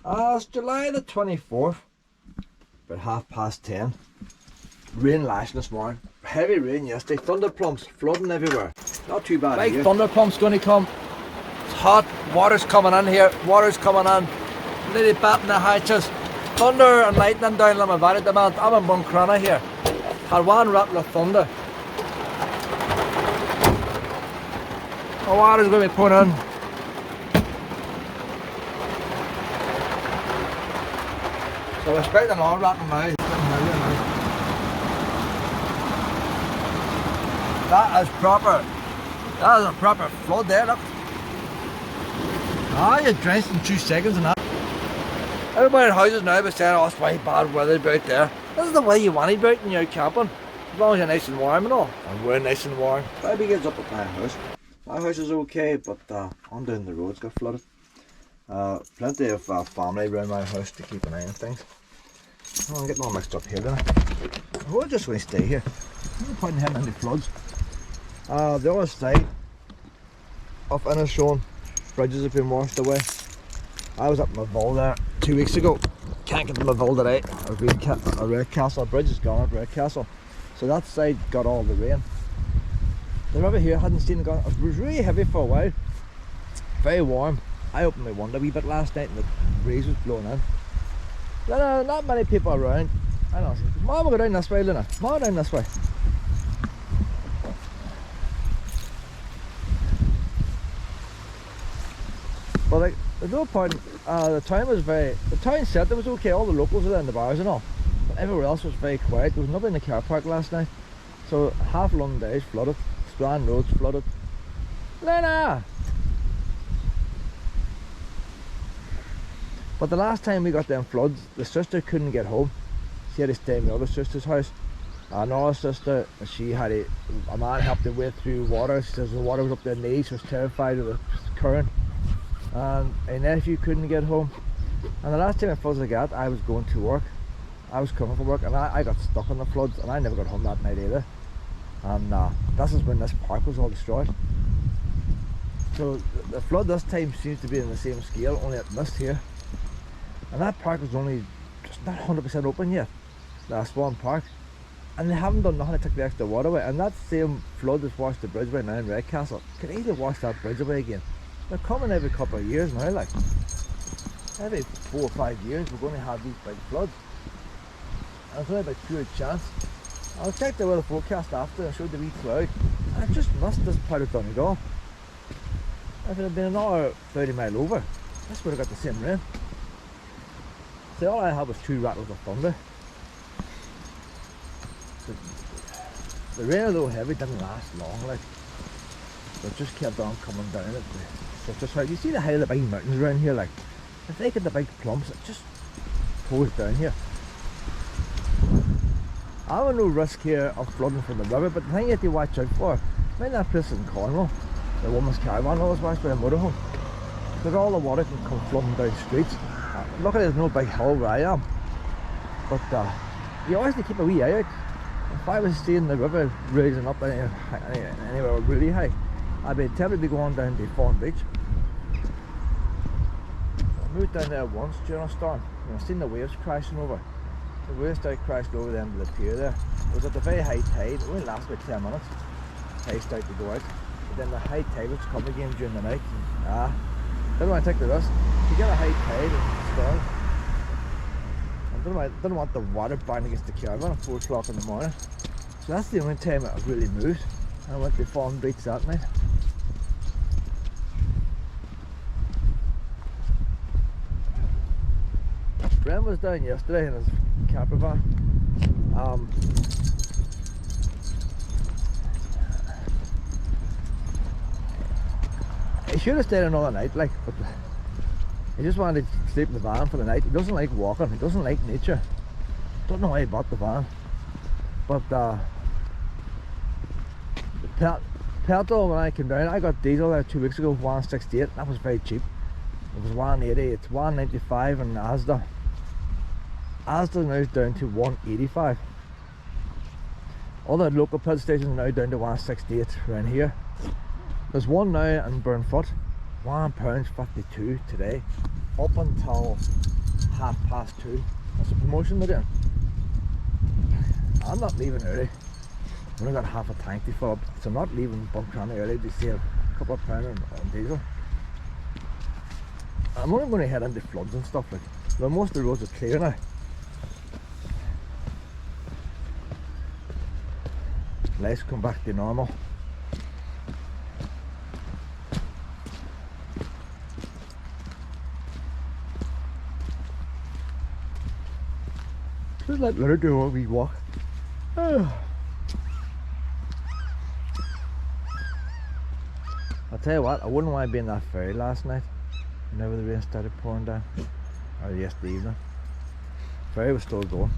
It's July the 24th, about 10:30. Rain lashing this morning. Heavy rain yesterday. Thunderplumps flooding everywhere. Not too bad. Big thunderplumps going to come. It's hot. Water's coming in here. Water's coming in. Nearly batting the hatches. Thunder and lightning down in my valley at the moment. I'm in Buncrana here. Had one rattle of thunder. The water's going to be pouring in. So I expect them all rattling now. That is proper. That is a proper flood there, look. Ah, you're drenched in 2 seconds and that. Everybody in houses now be saying, oh, it's way bad weather out there. This is the way you want to be out when you're camping. As long as you're nice and warm and all. And we're nice and warm. Baby gets up at my house. My house is okay, but on down the roads got flooded. Plenty of family around my house to keep an eye on things. Oh, I'm getting all mixed up here, don't I? We're just going to stay here. No point in heading into floods. The other side of Henderson, bridges have been washed away. I was up in my Vole there 2 weeks ago. Can't get to my Vole today. A Red Castle bridge is gone at Red Castle. So that side got all the rain. The river here hadn't seen it gone. It was really heavy for a while. Very warm. I opened my window a wee bit last night and the breeze was blowing in. Not many people around. I know. Mom, we'll go down this way, Luna. Mom, down this way. But like, there's no point. The town centre was okay. All the locals were there in the bars and all. But everywhere else was very quiet. There was nobody in the car park last night. So half London days flooded. Strand roads flooded. Luna! But the last time we got them floods, the sister couldn't get home. She had to stay in the other sister's house. Another sister, she had a man helped her way through water. She says the water was up to her knees. She was terrified of the current. And a nephew couldn't get home. And the last time I floods like that, I was going to work. I was coming from work and I got stuck in the floods and I never got home that night either. And this is when this park was all destroyed. So the flood this time seems to be in the same scale, only it missed here. And that park was only just not 100% open yet, the Swan Park. And they haven't done nothing to take the extra water away. And that same flood that's washed the bridge right now in Red Castle could easily wash that bridge away again. They're coming every couple of years now, like. Every 4 or 5 years we're going to have these big floods. And it's only by pure chance. I'll check the weather forecast after and showed the wee cloud. And I just missed this part of Donegal. If it had been another 30 mile over, this would have got the same rain. So all I had was 2 rattles of thunder. The rain, although heavy, didn't last long, like. It just kept on coming down at such a height. You see the height of the big mountains around here, like. If they get the big plumps, it just pours down here. I have no risk here of flooding from the river, but the thing you have to watch out for, mind that place in Cornwall, the woman's caravan always washed by a motorhome. Look, all the water can come flooding down streets. Luckily there's no big hill where I am, but you always need to keep a wee eye out. If I was seeing the river rising up anywhere really high, I'd be tempted to be going down to Fawn Beach. I moved down there once during a storm and I seen the waves crashing over. The waves started crashing over the end of the pier there. It was at the very high tide. It only lasted about 10 minutes. Tide started to go out. But then the high tide would come again during the night. And, didn't want to take the risk. You get a high tide and storm. I didn't want the water banging against the caravan at 4 o'clock in the morning. So that's the only time I really moved. And I went to Fawn Beach that night. Brent was down yesterday in his camper van. He should have stayed another night, like, but he just wanted to sleep in the van for the night. He doesn't like walking, he doesn't like nature. Don't know why he bought the van. But petrol, when I came down, I got diesel there 2 weeks ago, 168. That was very cheap. It was 180, it's 195 in Asda. Asda now is down to 185. All the local petrol stations are now down to 168 around here. There's one now in Burnfoot, £1.52 today. up until 2:30. That's a promotion they're doing. I'm not leaving early. I've only got half a tank to fill up, so I'm not leaving Buncrana early to save a couple of pounds on diesel. I'm only going to head into floods and stuff, like, but most of the roads are clear now. Lights come back to normal. Just let her do a wee walk. I'll tell you what, I wouldn't want to be in that ferry last night whenever the rain started pouring down, or yesterday evening. The ferry was still going.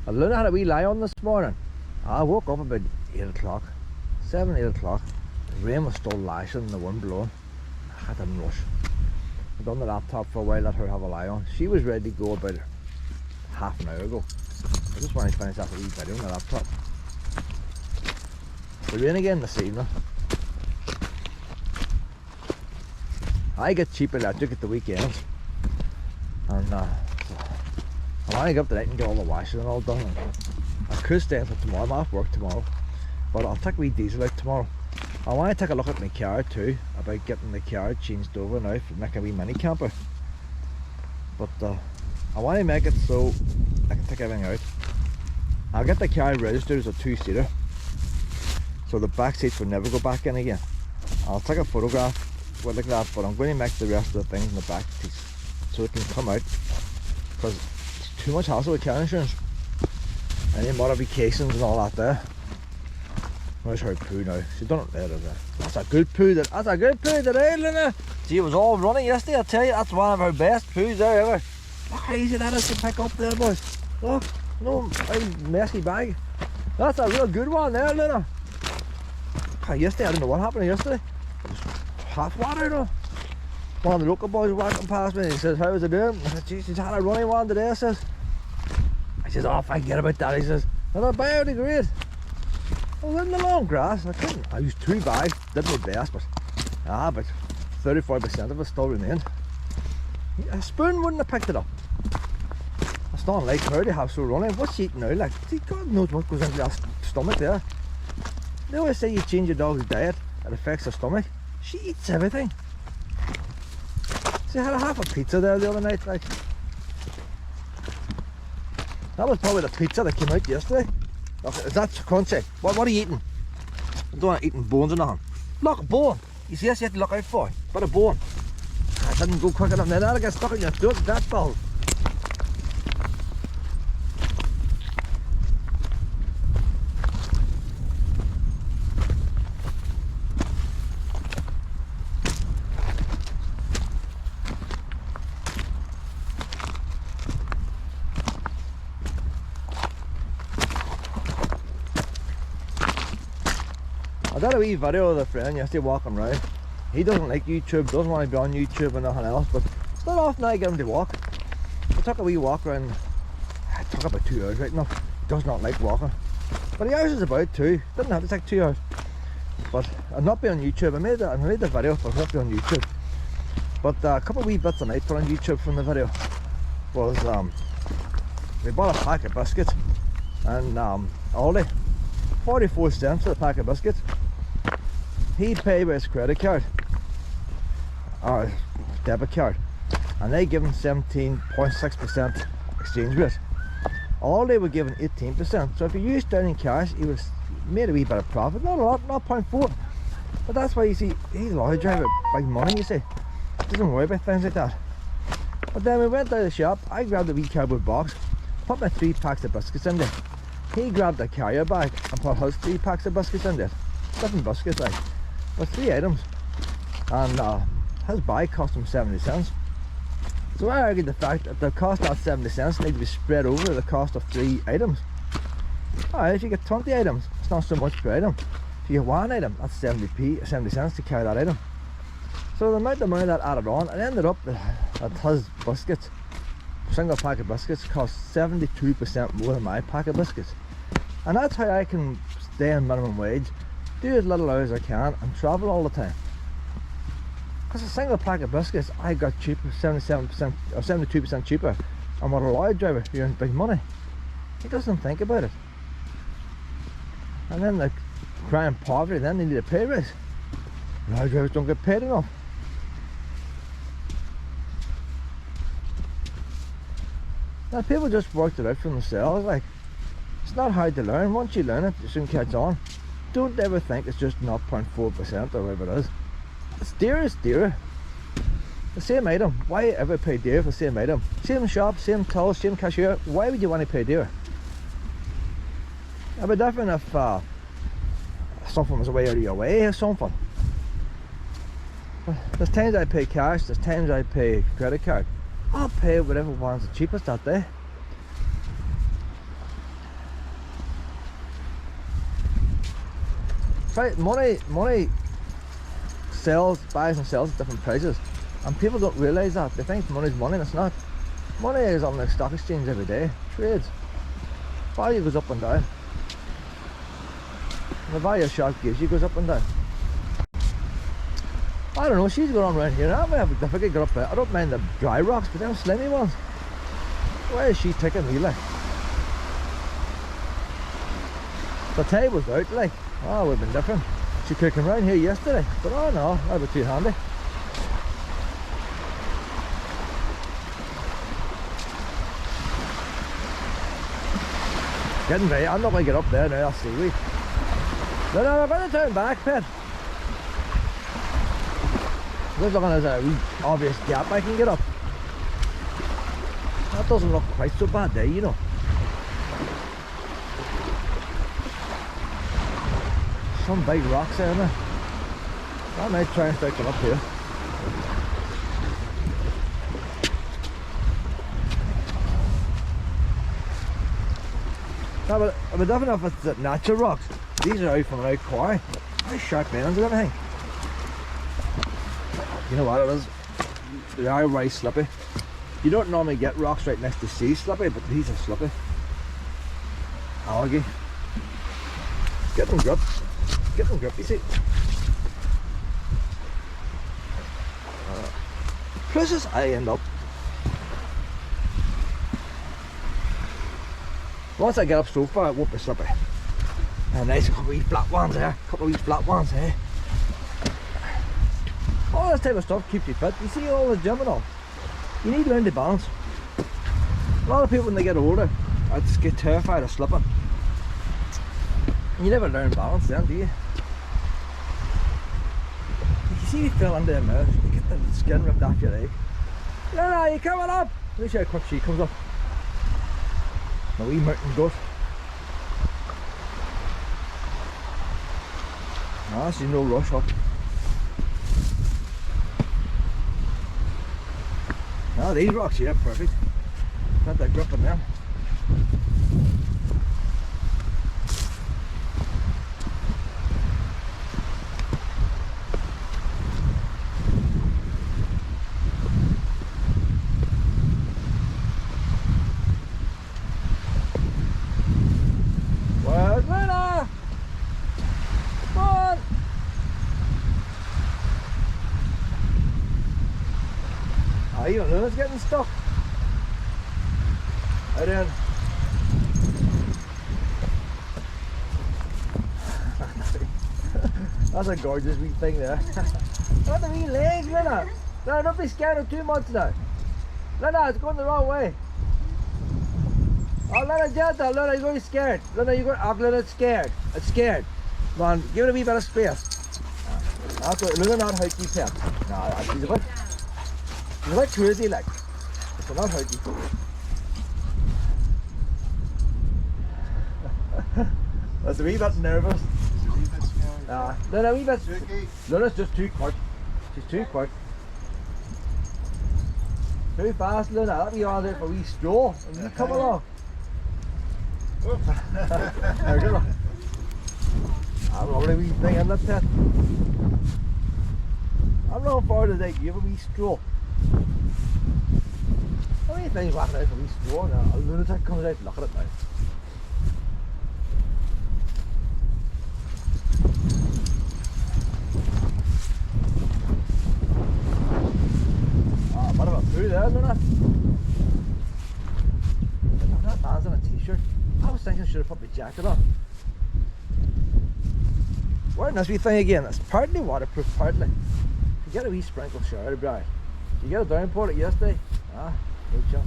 I learned how to wee lie on this morning. I woke up about 8 o'clock, 7, 8 o'clock. The rain was still lashing and the wind blowing. I had to rush. I'd done the laptop for a while, let her have a lie on. She was ready to go about half an hour ago. I just wanted to finish that wee video on the laptop. The rain again this evening. I get cheap electric at the weekends. And so I want to get up tonight and get all the washing and all done. And I could stay until tomorrow. I'm off work tomorrow, but I'll take wee diesel out tomorrow. I want to take a look at my car too, about getting the car changed over now for make a wee mini camper. But I want to make it so I can take everything out. I'll get the car registered as a 2-seater, so the back seats will never go back in again. I'll take a photograph with like that, but I'm going to make the rest of the things in the back so it can come out, because it's too much hassle with car insurance. Any modifications and all that there. Where's her poo now? She done it there. That's a good poo. That's a good poo today, Luna. See, it was all running yesterday. I tell you, that's one of her best poos there ever. Look how easy that is to pick up there, boys. Look, no messy bag. That's a real good one there, Luna. Yesterday, I don't know what happened yesterday. It was half water though. One of the local boys walking past me. He says, "How was it doing?" I said, "Geez, she's had a running one today." I says. He says, "Oh, forget about that." He says, "Another biodegrade." I was in the long grass. I used 2 bags, did my best, but about 35% of it still remained. A spoon wouldn't have picked it up. It's not like her to have so running. What's she eating now? Like, see, God knows what goes into that stomach there. They always say you change your dog's diet, it affects her stomach. She eats everything. She had a half a pizza there the other night, like. That was probably the pizza that came out yesterday. Look, is that crunchy? What are you eating? I don't want eating bones or nothing. Look, a bone. You see this you have to look out for. But a bone. I didn't go quick enough. Now that'll get stuck in your throat. That ball. I did a wee video with a friend yesterday walking around. He doesn't like YouTube, doesn't want to be on YouTube and nothing else, but it's not often I get him to walk. I took a wee walk around. It took about 2 hours right now. He does not like walking. But the hours is about 2. Didn't have to take 2 hours. But I'll not be on YouTube. I made the video, but I won't be on YouTube. But a couple of wee bits I might put on YouTube from the video was we bought a pack of biscuits, and Aldi, 44 cents for the pack of biscuits. He paid with his credit card or his debit card, and they give him 17.6% exchange rate. Aldi were giving 18%. So if you used sterling cash, he was made a wee bit of profit. Not a lot, not 0.4. But that's why you see he's a lorry driver, big money. You see, doesn't worry about things like that. But then we went down to the shop. I grabbed a wee cardboard box, put my 3 packs of biscuits in there. He grabbed a carrier bag and put his 3 packs of biscuits in there. Different biscuits, like, with 3 items. And his bag cost him 70 cents. So I argued the fact that the cost of 70 cents need to be spread over the cost of 3 items. Alright, if you get 20 items, it's not so much per item. If you get 1 item, that's 70 cents to carry that item. So the amount of money that added on, it ended up that his biscuits single pack of biscuits costs 72% more than my pack of biscuits. And that's how I can stay on minimum wage, do as little hours as I can, and travel all the time. Because a single pack of biscuits I got cheaper, 77% or 72% cheaper. And what a lorry driver who earns big money, he doesn't think about it. And then the crying poverty, then they need a pay raise. Lorry drivers don't get paid enough. Now people just worked it out for themselves. Like, it's not hard to learn. Once you learn it, you soon catch on. Don't ever think it's just 0.4% or whatever it is. It's dearer, it's dearer. The same item. Why ever pay dear for the same item? Same shop, same till, same cashier. Why would you want to pay dear? It'd be different if something was way out of your way or something. There's times I pay cash, there's times I pay credit card. I'll pay whatever one's the cheapest that day. Right, money buys and sells at different prices, and people don't realise that. They think money's money, and it's not. Money is on the stock exchange every day, trades. Value goes up and down. And the value a shop gives you goes up and down. I don't know, she's going on around here. I might have a difficult get up there. I don't mind the dry rocks, but them slimy ones. Why is she taking me like? The tide was out, like. Oh, it would have been different. She cooking around here yesterday, but oh no, that would be too handy. Getting ready. I'm not going to get up there now, I'll see we. No, I'm going to turn back, Pet. Looks like there's a wee obvious gap I can get up. That doesn't look quite so bad there, you know. Some big rocks there, there. I might try and take them up here. No, but I'm definitely if it's natural rocks. These are out from an out quarry. Nice sharp ends and everything. You know what it is? They are very slippy. You don't normally get rocks right next to sea slippy, but these are slippy. Algae. Get them grip. Get them grip, you see. Places I end up. Once I get up so far, it won't be slippy. And nice couple of wee flat ones there. Couple of wee flat ones here. All this type of stuff keeps you fit. You see all the gym and all. You need to learn to balance. A lot of people when they get older, I just get terrified of slipping. And you never learn balance then, do you? You see you fell under the mouth, you get the skin ripped off your leg. No, you coming up! Look how quick she comes up. My wee mountain goat. No, she's no rush up. No, these rocks here are perfect. Got that grip in them. Where's Luna? Come on! Oh, even Luna's getting stuck. Right in. That's a gorgeous wee thing there. Look at the wee legs, Luna. No, don't be scared of too much now. Luna, it's going the wrong way. Oh, Luna, gentle. Luna, you're going scared. Luna, you're going. Oh, Luna, it's scared. It's scared. Come on, give it a wee bit of space. That's what Luna not hurt you, pet. No, she's a bit. She's a bit crazy, like. It's not hurt you. That's a wee bit nervous. Luna, a wee bit. Luna's just too quick. She's too quick. Too fast, Luna. That'll be on there for a wee stroll. And you come along. There we go. I'm a lovely wee thing, isn't it, Ted? I'm looking forward to that. You have a wee stroll. How many things walking out from each door now? A lunatic comes out, look at it now. Oh, a bit of a poo there, isn't it? That man's in a t-shirt. I was thinking I should have put my jacket on. Wearing this wee thing again, it's partly waterproof, partly. You get a wee sprinkle shower, Brian. You get a downpour it yesterday? Ah, no chance.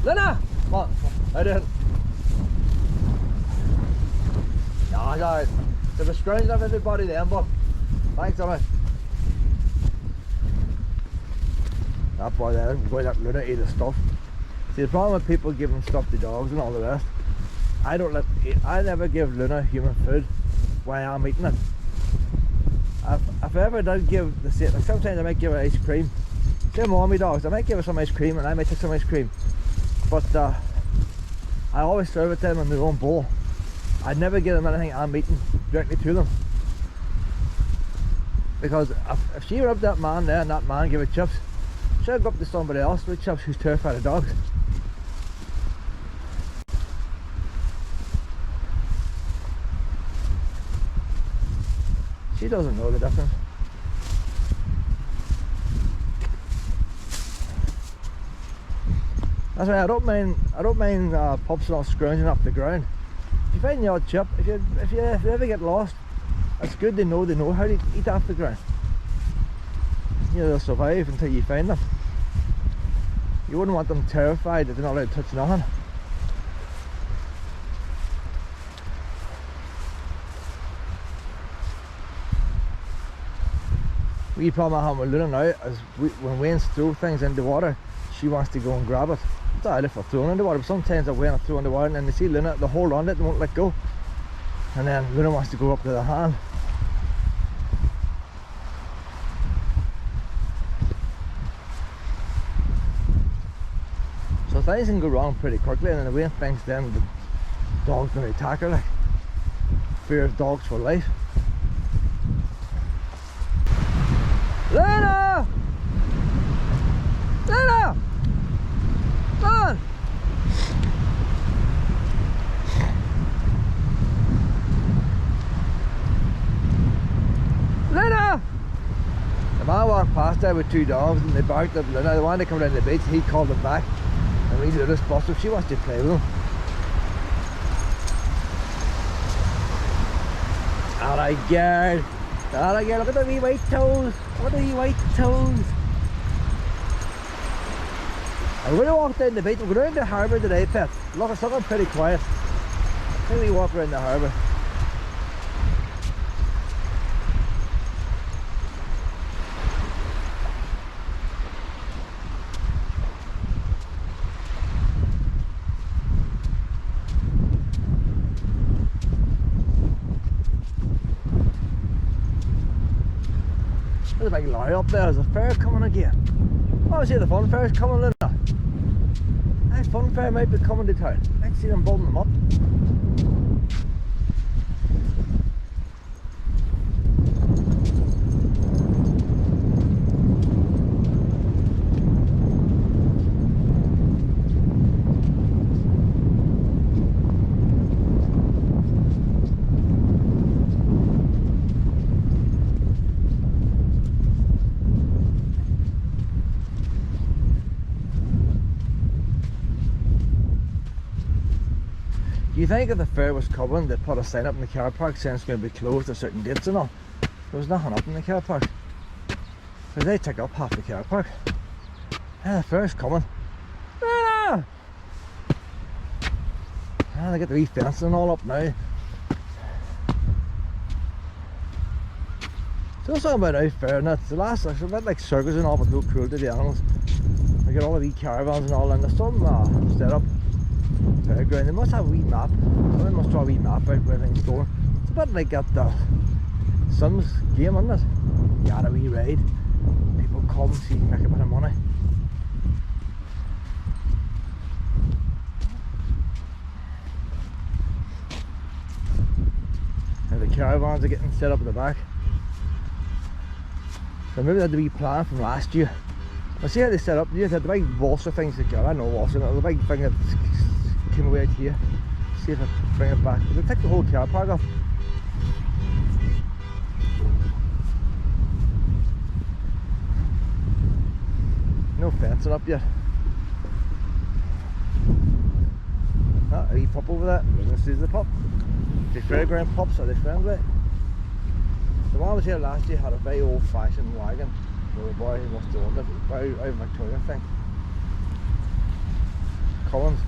Lena! Come on, I didn't. Nah, guys. They were scrounging up everybody then, but thanks, Tommy. That boy there, boy, that Luna ate the stuff. See, the problem with people giving stuff to dogs and all the rest, I never give Luna human food while I'm eating it. If I ever did give the same, like sometimes I might give her ice cream. Same with my dogs, I might give her some ice cream and I might take some ice cream. But I always serve it to them in their own bowl. I'd never give them anything I'm eating directly to them. Because if she were up to that man there and that man gave her chips, she'd go up to somebody else with chips who's terrified of dogs. She doesn't know the difference. That's why I don't mind pups and all scrounging up the ground. If you find the odd chip, if you ever get lost, it's good they know how to eat off the ground. You know, they'll survive until you find them. You wouldn't want them terrified that they're not allowed to touch nothing. The problem I have with Luna now is when Wayne's throw things into the water, she wants to go and grab it. It's alright if I throw it in the water, but sometimes I Wayne throw in the water and then they see Luna, they hold on to it and won't let go. And then Luna wants to go up to the hand. So things can go wrong pretty quickly, and then the Wayne thinks then the dog's going to attack her, like. Fear of dogs for life. Lena! Lena! Come on! Lena! The man walked past there with two dogs and they barked at Lena. They wanted to come down the beach, he called them back. And we did this bus, so she wants to play with him. Alright, girl. Alright, girl, look at the wee white toes. Look at the wee white toes. I'm going to walk down the beach. We're going around the harbour today, Pet. Look, it's looking pretty quiet. I think we walk around the harbour. There's a big lorry up there. There's a fair coming again. Oh, I see the fun fair's coming in. That fun fair might be coming to town. Let's see them building them up. You think if the fair was coming, they'd put a sign up in the car park saying it's going to be closed at certain dates and all. There was nothing up in the car park. Because they took up half the car park. Yeah, the fair's coming. Ah! Ah, they get the wee fencing and all up now. So it's all about out fair, and that's the last, it's a bit like circus and all, but no cruelty to the animals. They get all the wee caravans and all, and there's some set up. fairground. They must have a wee map. Someone must draw a wee map out where things going. It's a bit like at the Sims game, isn't it? You had a wee ride. People come, see, make a bit of money. And the caravans are getting set up at the back. So maybe they had the wee plan from last year. I see how they set up. They had the big washer things that go. I know washer, the big thing that came away out here. See if I bring it back. They take the whole car park off. No fencing up yet. Ah, a wee pup over there. We're going to see the pup. The fairground pups, are they friendly? The one I was here last year had a very old fashioned wagon. So the boy must have owned it. Very out of Victorian thing. Collins.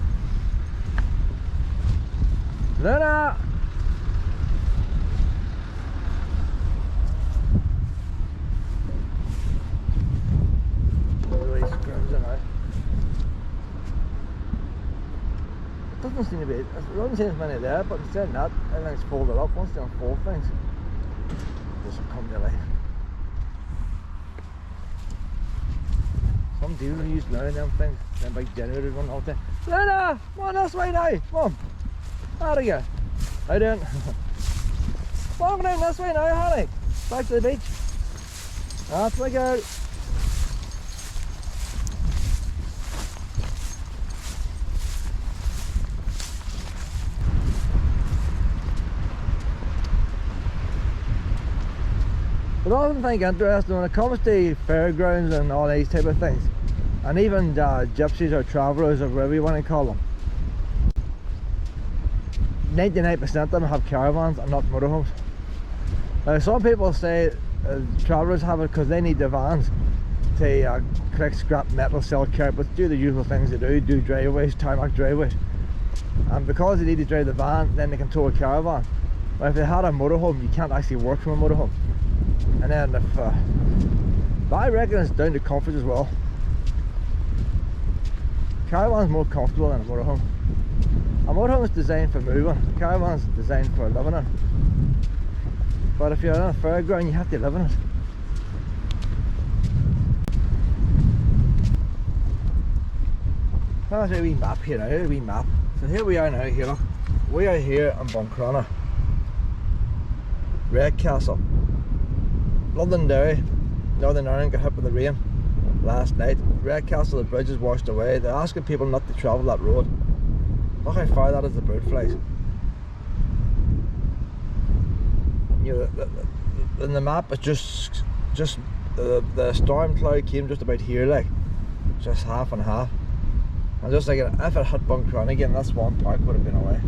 Luna! Really screams in now. It doesn't seem to be, there doesn't seem as many there, but instead of that, everything's folded up. Once they unfold things, this will come to life. Some do use learning them things, them big generators run all the time. Luna! Come on this way now! Come on! Out of here! How you doing? Walk down this way now, honey! Back to the beach. That's my girl. But I often think interesting when it comes to fairgrounds and all these type of things, and even gypsies or travellers or whatever you want to call them. 99% of them have caravans and not motorhomes. Now some people say travellers have it because they need the vans to collect scrap metal, sell carpets, do the usual things they do driveways, tarmac driveways. And because they need to drive the van, then they can tow a caravan. But if they had a motorhome, you can't actually work from a motorhome. And then if, but I reckon it's down to comfort as well. Caravan's more comfortable than a motorhome. A motorhome is designed for moving, a caravan is designed for living in. But if you're on a fairground, you have to live in it. That's a wee map here now, a wee map. So here we are now, here look. We are here in Buncrana. Redcastle. Londonderry, Northern Ireland got hit with the rain last night. Redcastle, the bridge is washed away. They're asking people not to travel that road. Look how far that is, the bird flies. You know, in the map it's just the storm cloud came just about here, like just half and half. I'm just thinking if it hit Buncrana again, that's one park would have been away.